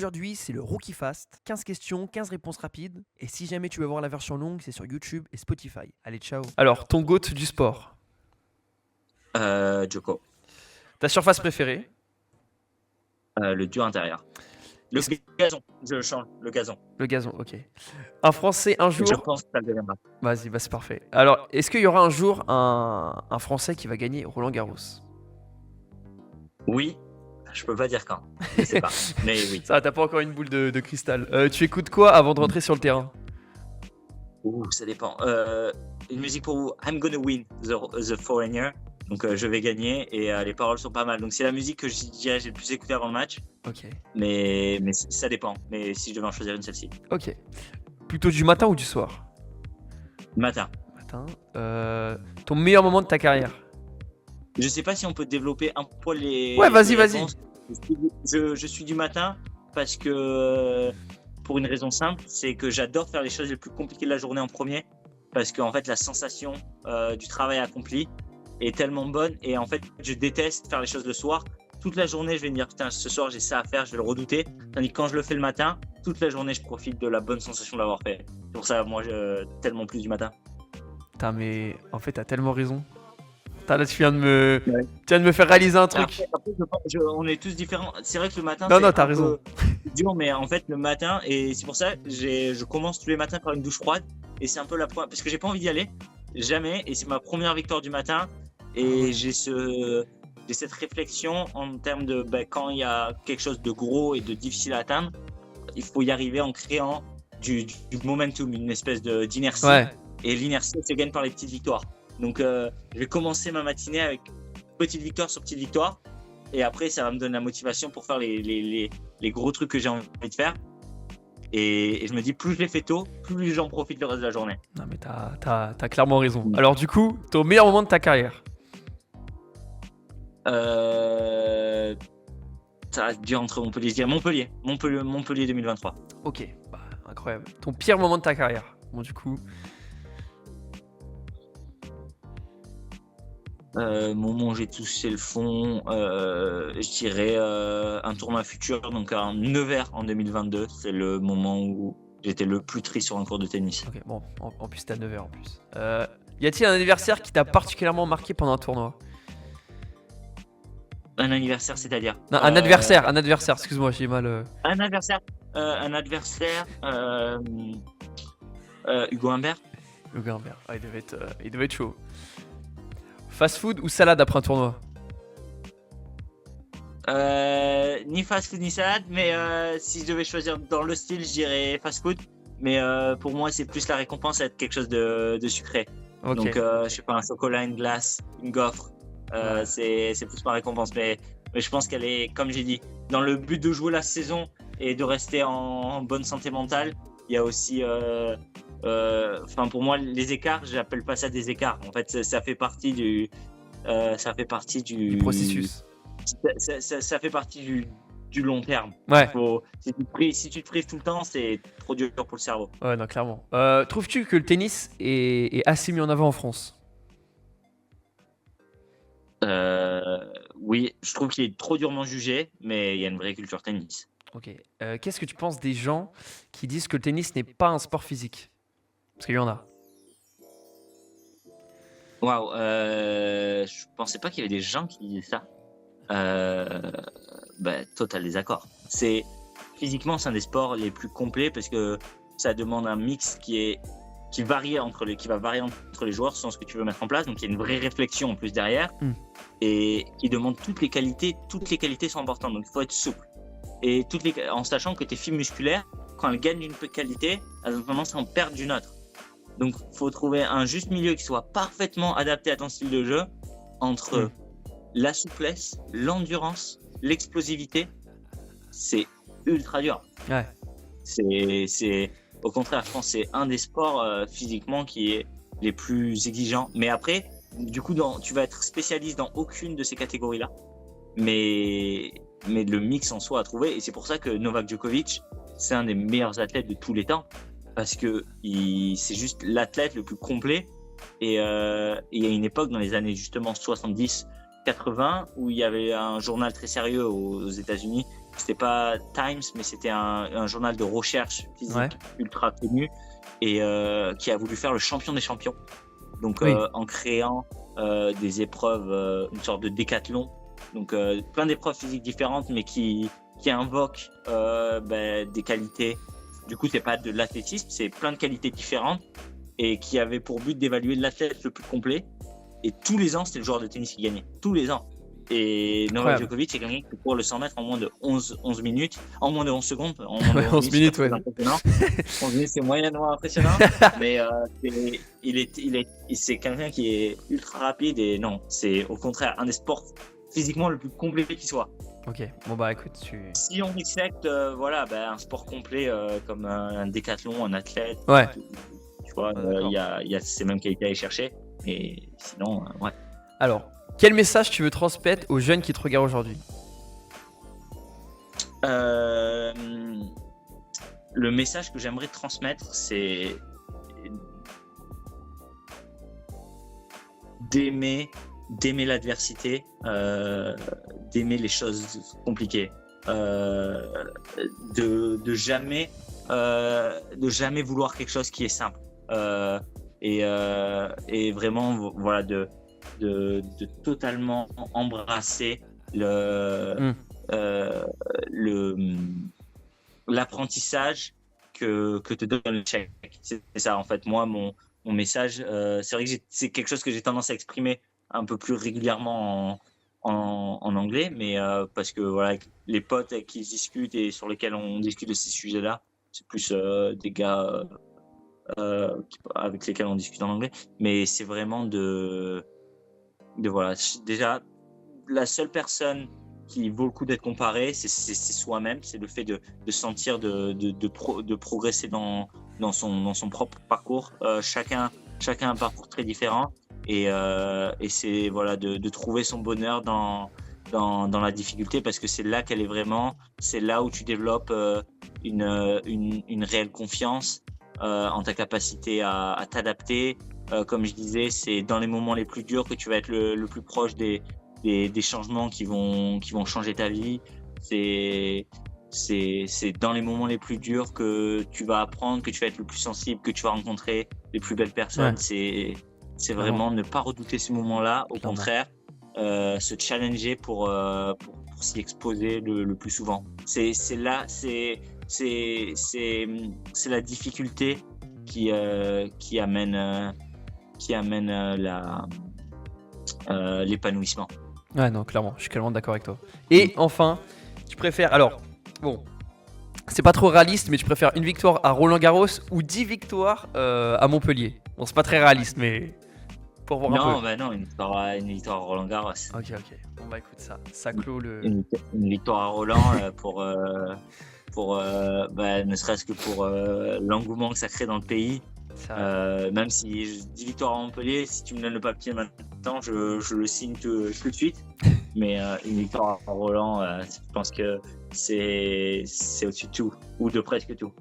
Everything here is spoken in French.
Aujourd'hui, c'est le Rookie Fast. 15 questions, 15 réponses rapides. Et si jamais tu veux voir la version longue, c'est sur YouTube et Spotify. Allez, ciao. Alors, ton GOAT du sport. Joko. Ta surface préférée. Le dur intérieur. Le gazon, je change, le gazon. Le gazon, ok. Un Français un jour. Je pense que ça le deviendra. Vas-y, bah c'est parfait. Alors, est-ce qu'il y aura un jour un Français qui va gagner Roland Garros? Oui, je peux pas dire quand, je sais pas, mais oui. Ça, t'as pas encore une boule de cristal. Tu écoutes quoi avant de rentrer sur le terrain? Ouh, ça dépend. Une musique pour vous, I'm gonna win the Foreigner. Donc je vais gagner et les paroles sont pas mal. Donc c'est la musique que je dirais j'ai le plus écouté avant le match. Ok. Mais ça dépend. Mais si je devais en choisir une, celle-ci. Ok. Plutôt du matin ou du soir? Matin. Matin. Ton meilleur moment de ta carrière? Je sais pas si on peut développer un poil les. Ouais, vas-y, les vas-y. réponses. Je suis du matin parce que pour une raison simple, c'est que j'adore faire les choses les plus compliquées de la journée en premier. Parce qu'en fait, la sensation du travail accompli est tellement bonne et en fait, je déteste faire les choses le soir. Toute la journée, je vais me dire putain, ce soir j'ai ça à faire, je vais le redouter. Tandis que quand je le fais le matin, toute la journée, je profite de la bonne sensation de l'avoir fait. C'est pour ça, moi, tellement plus du matin. Putain, mais en fait, t'as tellement raison. Putain, là, tu viens de me faire réaliser un truc. Après, on est tous différents. C'est vrai que le matin, Non, t'as raison. Dur, mais en fait, le matin, et c'est pour ça que je commence tous les matins par une douche froide. Et c'est un peu la première, parce que j'ai pas envie d'y aller, jamais. Et c'est ma première victoire du matin. Et j'ai cette réflexion en termes de quand il y a quelque chose de gros et de difficile à atteindre, il faut y arriver en créant du momentum, une espèce d'inertie. Ouais. Et l'inertie, elle se gagne par les petites victoires. Donc, je vais commencer ma matinée avec petite victoire sur petite victoire. Et après, ça va me donner la motivation pour faire les gros trucs que j'ai envie de faire. Et je me dis, plus je les fais tôt, plus j'en profite le reste de la journée. Non, mais t'as clairement raison. Alors, du coup, ton meilleur moment de ta carrière? Ça va dur entre Montpellier. Je dirais Montpellier 2023. Ok, bah, incroyable. Ton pire moment de ta carrière? Bon, du coup. Moment où j'ai touché le fond, je dirais un tournoi futur, donc un Nevers en 2022. C'est le moment où j'étais le plus triste sur un court de tennis. Ok, bon, en plus t'as 9 heures en plus. Y a-t-il un anniversaire qui t'a particulièrement marqué pendant un tournoi? Un anniversaire, c'est-à-dire Non, un adversaire, excuse-moi, j'ai mal. Un adversaire, Hugo Humbert. Hugo Humbert, ah, il devait être chaud. Fast food ou salade après un tournoi? Ni fast food ni salade, mais si je devais choisir dans le style, je dirais fast food. Mais pour moi, c'est plus la récompense à être quelque chose de sucré. Okay. Donc, je sais pas, un chocolat, une glace, une gaufre. C'est plus ma récompense. Mais je pense qu'elle est, comme j'ai dit, dans le but de jouer la saison et de rester en bonne santé mentale. Il y a aussi, pour moi, les écarts, j'appelle pas ça des écarts. En fait, ça fait partie du processus. Ça fait partie du long terme. Ouais. Si tu te prives tout le temps, c'est trop dur pour le cerveau. Ouais, non, clairement. Trouves-tu que le tennis est assez mis en avant en France? Oui, je trouve qu'il est trop durement jugé, mais il y a une vraie culture tennis. Ok. Qu'est-ce que tu penses des gens qui disent que le tennis n'est pas un sport physique? Parce qu'il y en a. Waouh, je pensais pas qu'il y avait des gens qui disaient ça. Total désaccord. Physiquement, c'est un des sports les plus complets parce que ça demande un mix qui va varier entre les joueurs selon ce que tu veux mettre en place. Donc il y a une vraie réflexion en plus derrière et qui demande toutes les qualités. Toutes les qualités sont importantes, donc il faut être souple. Et en sachant que tes fibres musculaires, quand elles gagnent une qualité, elles ont tendance à en perdre d'une autre. Donc il faut trouver un juste milieu qui soit parfaitement adapté à ton style de jeu entre la souplesse, l'endurance, l'explosivité. C'est ultra dur. Ouais. Au contraire, je pense que c'est un des sports physiquement qui est les plus exigeants. Mais après, du coup, tu vas être spécialiste dans aucune de ces catégories-là. Mais le mix en soi à trouver. Et c'est pour ça que Novak Djokovic, c'est un des meilleurs athlètes de tous les temps. Parce que c'est juste l'athlète le plus complet. Et il y a une époque dans les années justement 70-80 où il y avait un journal très sérieux aux États-Unis c'était pas Times, mais c'était un journal de recherche physique Ouais. ultra connu et qui a voulu faire le champion des champions. Donc Oui. en créant des épreuves, une sorte de décathlon. Donc plein d'épreuves physiques différentes, mais qui invoquent des qualités. Du coup, c'est pas de l'athlétisme, c'est plein de qualités différentes et qui avait pour but d'évaluer l'athlète le plus complet. Et tous les ans, c'était le joueur de tennis qui gagnait. Tous les ans. Et Novak Incroyable. Djokovic, c'est quelqu'un qui court le 100 mètres en moins de 11 minutes, en moins de 11 secondes. En moins de Ouais, 11 minutes, c'est ouais. impressionnant. 11 minutes, c'est moyennement impressionnant. Mais c'est quelqu'un qui est ultra rapide et non, c'est au contraire un des sports physiquement le plus complet qui soit. Ok, bon bah écoute, Si on dissecte un sport complet comme un décathlon, un athlète, Ouais. tu vois, D'accord. il y a ces mêmes qualités à aller chercher. Et sinon, ouais. Alors, quel message tu veux transmettre aux jeunes qui te regardent aujourd'hui? Le message que j'aimerais transmettre, c'est d'aimer l'adversité, d'aimer les choses compliquées, de jamais vouloir quelque chose qui est simple, et vraiment voilà de totalement embrasser l'apprentissage que te donne l'échec. C'est ça en fait. Moi, mon message, c'est vrai que c'est quelque chose que j'ai tendance à exprimer un peu plus régulièrement en anglais, mais parce que voilà, les potes avec qui je discute et sur lesquels on discute de ces sujets-là, c'est plus des gars avec lesquels on discute en anglais, mais c'est vraiment de voilà, déjà la seule personne qui vaut le coup d'être comparée, c'est soi-même, c'est le fait de sentir de progresser dans son propre parcours. Chacun a un parcours très différent et c'est voilà de trouver son bonheur dans la difficulté, parce que c'est là qu'elle est vraiment, c'est là où tu développes une réelle confiance en ta capacité à t'adapter. Comme je disais, c'est dans les moments les plus durs que tu vas être le plus proche des changements qui vont changer ta vie. C'est dans les moments les plus durs que tu vas apprendre, que tu vas être le plus sensible, que tu vas rencontrer les plus belles personnes. Ouais. C'est vraiment ne pas redouter ces moments-là, au Clairement. contraire, se challenger pour s'y exposer le plus souvent. C'est la difficulté qui amène l'épanouissement. Ouais, non, clairement, je suis clairement d'accord avec toi. Et enfin, tu préfères. Alors, bon, c'est pas trop réaliste, mais tu préfères une victoire à Roland-Garros ou 10 victoires à Montpellier? Bon, c'est pas très réaliste, mais pour voir un peu. Non, une victoire à Roland Garros. Ok. Bon, bah écoute, ça clôt le. Une victoire à Roland pour ne serait-ce que pour l'engouement que ça crée dans le pays. Même si je dis victoire à Montpellier, si tu me donnes le papier maintenant, je le signe tout de suite. Mais une victoire à Roland, je pense que c'est au-dessus de tout, ou de presque tout.